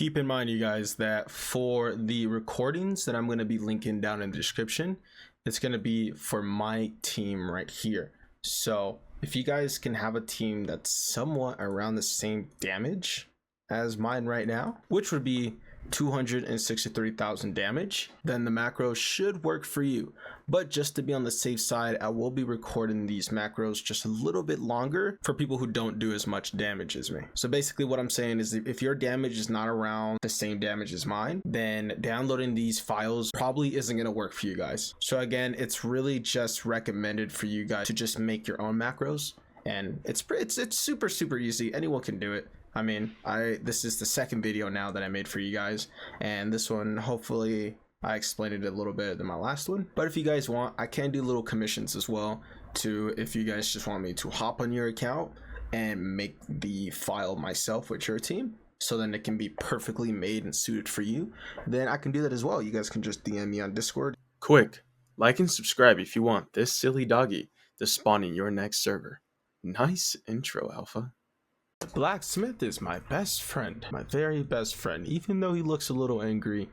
keep in mind, you guys, that for the recordings that I'm going to be linking down in the description, it's going to be for my team right here. So if you guys can have a team that's somewhat around the same damage as mine right now, which would be 263,000 damage, then the macro should work for you. But just to be on the safe side, I will be recording these macros just a little bit longer for people who don't do as much damage as me. So basically what I'm saying is that if your damage is not around the same damage as mine, then downloading these files probably isn't going to work for you guys. So again, it's really just recommended for you guys to just make your own macros, and it's super easy. Anyone can do it. I mean, this is the second video now that I made for you guys, and this one, hopefully I explained it a little bit in my last one. But if you guys want, I can do little commissions as well to, if you guys just want me to hop on your account and make the file myself with your team, so then it can be perfectly made and suited for you, then I can do that as well. You guys can just DM me on Discord. Quick, like and subscribe if you want this silly doggy to spawn in your next server. Nice intro, Alpha. The blacksmith is my best friend, my very best friend. Even though he looks a little angry,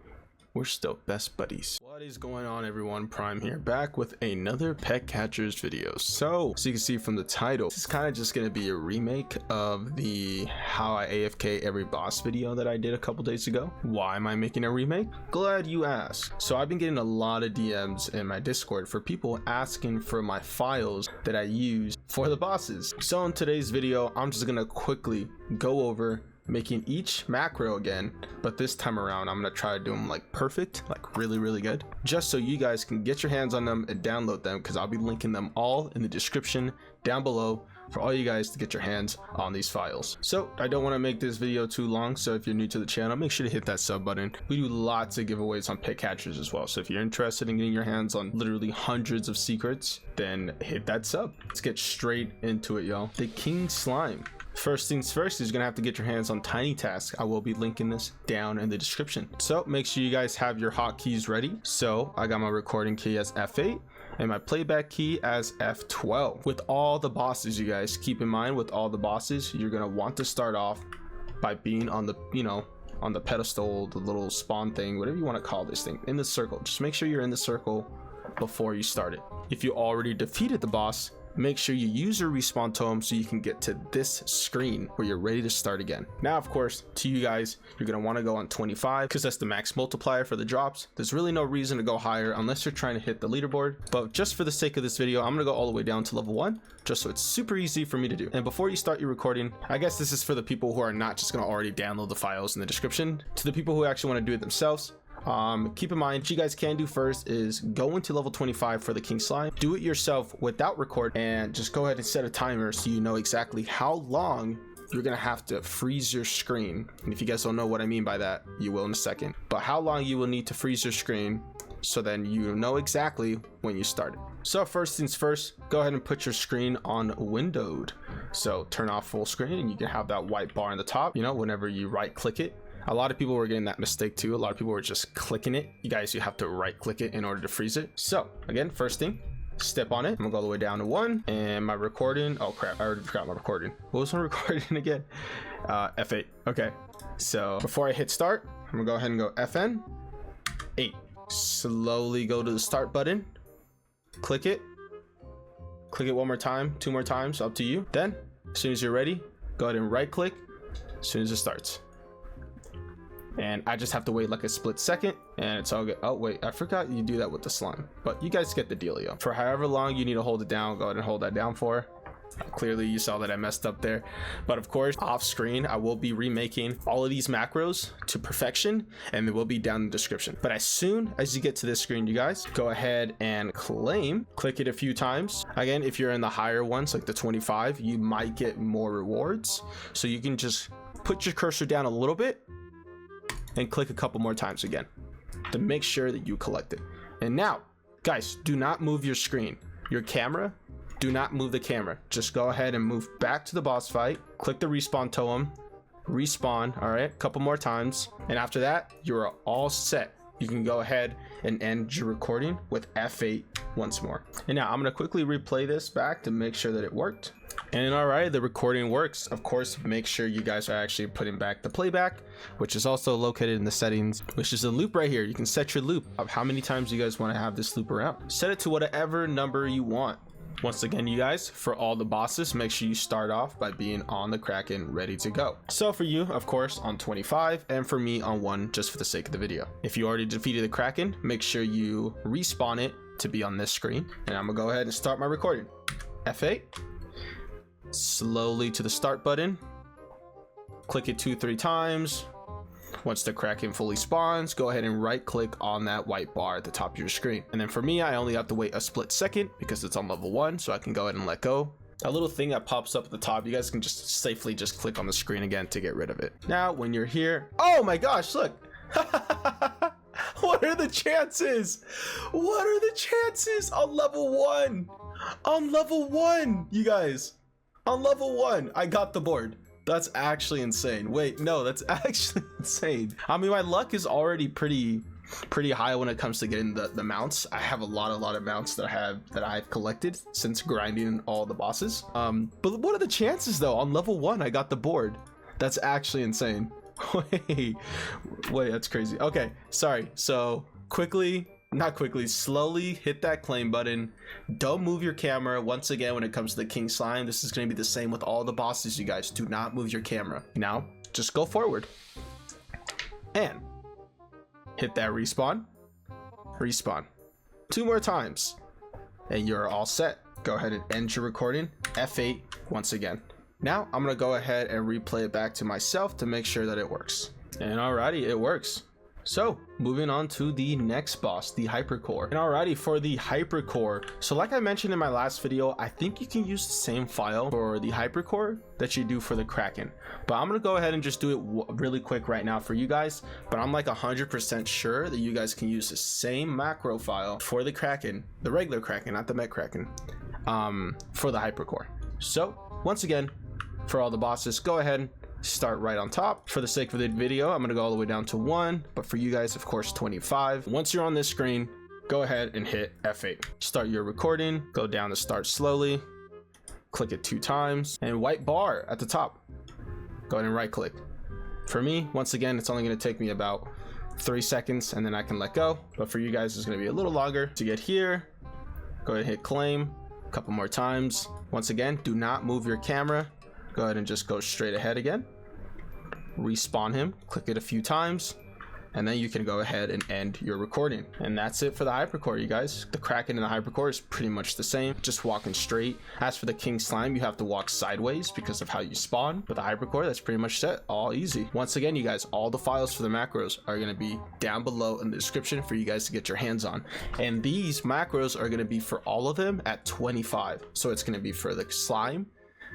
we're still best buddies. What is going on, everyone? Prime here, back with another pet catchers video. So you can see from the title, this is kind of just going to be a remake of the how I AFK every boss video that I did a couple days ago. Why am I making a remake? Glad you asked. So I've been getting a lot of DMs in my Discord for people asking for my files that I use for the bosses. So in today's video, I'm just gonna quickly go over making each macro again, but this time around I'm gonna try to do them like perfect, like really good, just so you guys can get your hands on them and download them, because I'll be linking them all in the description down below for all you guys to get your hands on these files. So I don't want to make this video too long, so if you're new to the channel, make sure to hit that sub button. We do lots of giveaways on pet catchers as well, so if you're interested in getting your hands on literally hundreds of secrets, then hit that sub. Let's get straight into it, y'all. The king slime. First things first is gonna have to get your hands on Tiny Task. I will be linking this down in the description. So make sure you guys have your hotkeys ready. So I got my recording key as F8 and my playback key as F12. With all the bosses, you guys keep in mind, with all the bosses, you're gonna want to start off by being on the, on the pedestal, the little spawn thing, whatever you want to call this thing, in the circle. Just make sure you're in the circle before you start it. If you already defeated the boss, make sure you use your respawn totem so you can get to this screen where you're ready to start again. Now, of course, to you guys, you're going to want to go on 25 because that's the max multiplier for the drops. There's really no reason to go higher unless you're trying to hit the leaderboard. But just for the sake of this video, I'm going to go all the way down to level 1, just so it's super easy for me to do. And before you start your recording, I guess this is for the people who are not just going to already download the files in the description. To the people who actually want to do it themselves, keep in mind, what you guys can do first is go into level 25 for the king slime, do it yourself without record, and just go ahead and set a timer so you know exactly how long you're gonna have to freeze your screen. And if you guys don't know what I mean by that, you will in a second, but how long you will need to freeze your screen, so then you know exactly when you start it. So first things first, go ahead and put your screen on windowed. So turn off full screen and you can have that white bar on the top, whenever you right click it. A lot of people were getting that mistake too. A lot of people were just clicking it. You guys, you have to right click it in order to freeze it. So again, first thing, step on it. I'm gonna go all the way down to 1, and my recording, oh crap, I already forgot my recording. What was my recording again? F8. Okay, so before I hit start, I'm gonna go ahead and go FN 8. Slowly go to the start button, click it one more time, 2 more times, up to you. Then as soon as you're ready, go ahead and right click as soon as it starts. And I just have to wait like a split second and it's all good. Oh wait, I forgot you do that with the slime, but you guys get the dealio. For however long you need to hold it down, go ahead and hold that down for. Clearly you saw that I messed up there, but of course off screen I will be remaking all of these macros to perfection, and they will be down in the description. But as soon as you get to this screen, you guys go ahead and click it a few times. Again, if you're in the higher ones like the 25, you might get more rewards, so you can just put your cursor down a little bit and click a couple more times again to make sure that you collect it. And now guys, do not move your screen, your camera. Do not move the camera. Just go ahead and move back to the boss fight. Click the respawn totem, respawn. All right, a couple more times, and after that you are all set. You can go ahead and end your recording with F8 once more. And now I'm gonna quickly replay this back to make sure that it worked. And alright, the recording works. Of course, make sure you guys are actually putting back the playback, which is also located in the settings, which is a loop right here. You can set your loop of how many times you guys want to have this loop around. Set it to whatever number you want. Once again, you guys, for all the bosses, make sure you start off by being on the Kraken, ready to go. So for you, of course, on 25, and for me on 1, just for the sake of the video. If you already defeated the Kraken, make sure you respawn it to be on this screen. And I'm gonna go ahead and start my recording. F8. Slowly to the start button. Click it 2-3 times. Once the Kraken fully spawns, go ahead and right click on that white bar at the top of your screen. And then for me, I only have to wait a split second because it's on level 1, so I can go ahead and let go. A little thing that pops up at the top, you guys can just safely just click on the screen again to get rid of it. Now, when you're here, oh my gosh, look. What are the chances? What are the chances on level 1? On level 1, you guys. On level 1, I got the board. That's actually insane. Wait, no, that's actually insane. I mean, my luck is already pretty high when it comes to getting the mounts. I have a lot of mounts that I've collected since grinding all the bosses. But what are the chances though? On level 1, I got the board. That's actually insane. Wait, that's crazy. Okay, sorry. So slowly hit that claim button. Don't move your camera. Once again, when it comes to the king slime, this is going to be the same with all the bosses, you guys. Do not move your camera. Now just go forward and hit that respawn 2 more times and you're all set. Go ahead and end your recording. F8 once again. Now I'm gonna go ahead and replay it back to myself to make sure that it works. And alrighty, it works. So moving on to the next boss, the hypercore. And alrighty, for the hypercore, so like I mentioned in my last video, I think you can use the same file for the hypercore that you do for the Kraken, but I'm gonna go ahead and just do it really quick right now for you guys. But I'm like 100% sure that you guys can use the same macro file for the Kraken, the regular Kraken, not the Mech Kraken, for the hypercore. So once again, for all the bosses, go ahead, start right on top. For the sake of the video, I'm gonna go all the way down to 1, but for you guys, of course, 25. Once you're on this screen, go ahead and hit F8. Start your recording, go down to start slowly, click it 2 times, and white bar at the top. Go ahead and right click. For me, once again, it's only gonna take me about 3 seconds and then I can let go. But for you guys, it's gonna be a little longer. To get here, go ahead and hit claim a couple more times. Once again, do not move your camera. Go ahead and just go straight ahead again. Respawn him, click it a few times, and then you can go ahead and end your recording. And that's it for the hypercore, you guys. The Kraken and the hypercore is pretty much the same, just walking straight. As for the king slime, you have to walk sideways because of how you spawn. But the hypercore, that's pretty much set, all easy. Once again, you guys, all the files for the macros are going to be down below in the description for you guys to get your hands on. And these macros are going to be for all of them at 25. So it's going to be for the slime,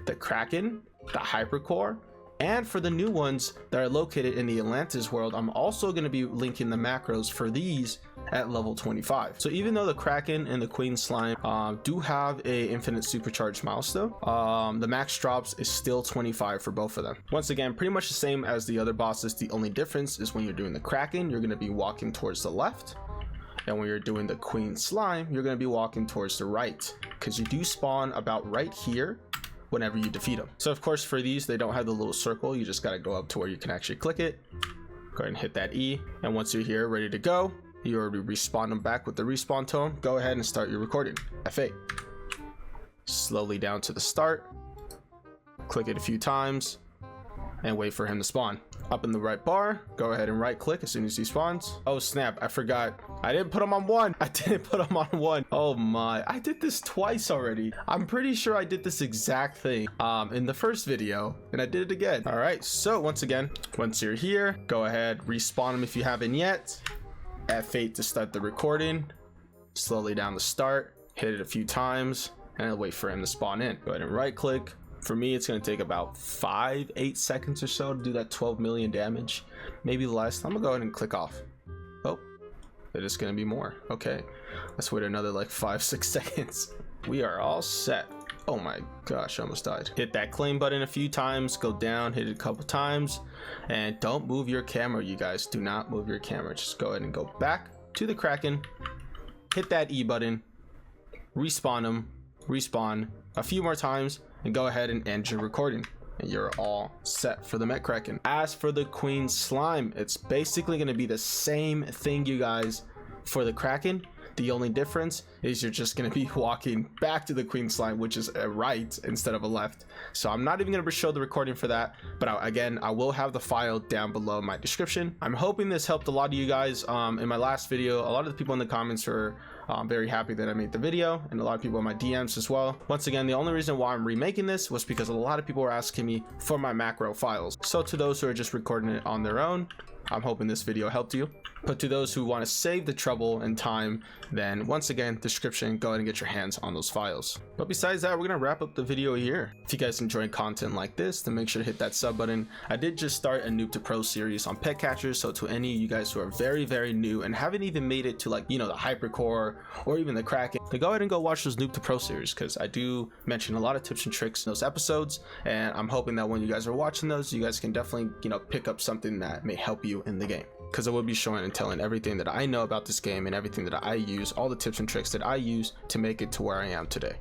the Kraken, the hypercore, and for the new ones that are located in the Atlantis world. I'm also going to be linking the macros for these at level 25. So even though the Kraken and the Queen Slime do have a infinite supercharged milestone, the max drops is still 25 for both of them. Once again, pretty much the same as the other bosses. The only difference is when you're doing the Kraken, you're going to be walking towards the left, and when you're doing the Queen Slime, you're going to be walking towards the right, because you do spawn about right here whenever you defeat them. So of course for these, they don't have the little circle. You just got to go up to where you can actually click it. Go ahead and hit that E, and once you're here ready to go, you already respawn them back with the respawn tone. Go ahead and start your recording. F8. Slowly down to the start, click it a few times and wait for him to spawn. Up in the right bar, go ahead and right click as soon as he spawns. Oh snap, I forgot. I didn't put him on 1. I didn't put him on 1. Oh my, I did this twice already. I'm pretty sure I did this exact thing in the first video, and I did it again. All right, so once again, once you're here, go ahead, respawn him if you haven't yet. F8 to start the recording. Slowly down the start, hit it a few times, and I'll wait for him to spawn in. Go ahead and right click. For me, it's going to take about 5-8 seconds or so to do that 12 million damage, maybe less. I'm gonna go ahead and click off. Oh, it is going to be more. Okay, let's wait another like 5-6 seconds. We are all set. Oh my gosh, I almost died. Hit that claim button a few times, go down, hit it a couple times, and don't move your camera, you guys. Do not move your camera. Just go ahead and go back to the Kraken, hit that E button, respawn him, respawn a few more times, and go ahead and end your recording. And you're all set for the Met Kraken. As for the Queen Slime, it's basically going to be the same thing, you guys, for the Kraken. The only difference is you're just going to be walking back to the Queen Slime, which is a right instead of a left. So I'm not even going to show the recording for that, but again, I will have the file down below in my description. I'm hoping this helped a lot of you guys. In my last video, a lot of the people in the comments were very happy that I made the video, and a lot of people in my DMs as well. Once again, the only reason why I'm remaking this was because a lot of people were asking me for my macro files. So to those who are just recording it on their own, I'm hoping this video helped you. But to those who want to save the trouble and time, then once again, description, go ahead and get your hands on those files. But besides that, we're gonna wrap up the video here. If you guys enjoy content like this, then make sure to hit that sub button. I did just start a Noob to Pro series on pet catchers, so to any of you guys who are very, very new and haven't even made it to, like, you know, the Hypercore or even the Kraken, then go ahead and go watch those Noob to Pro series, because I do mention a lot of tips and tricks in those episodes, and I'm hoping that when you guys are watching those, you guys can definitely, you know, pick up something that may help you in the game. Because I will be showing and telling everything that I know about this game and everything that I use, all the tips and tricks that I use to make it to where I am today.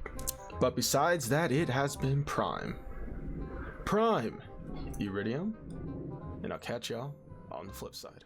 But besides that, it has been Prime, Iridium, and I'll catch y'all on the flip side.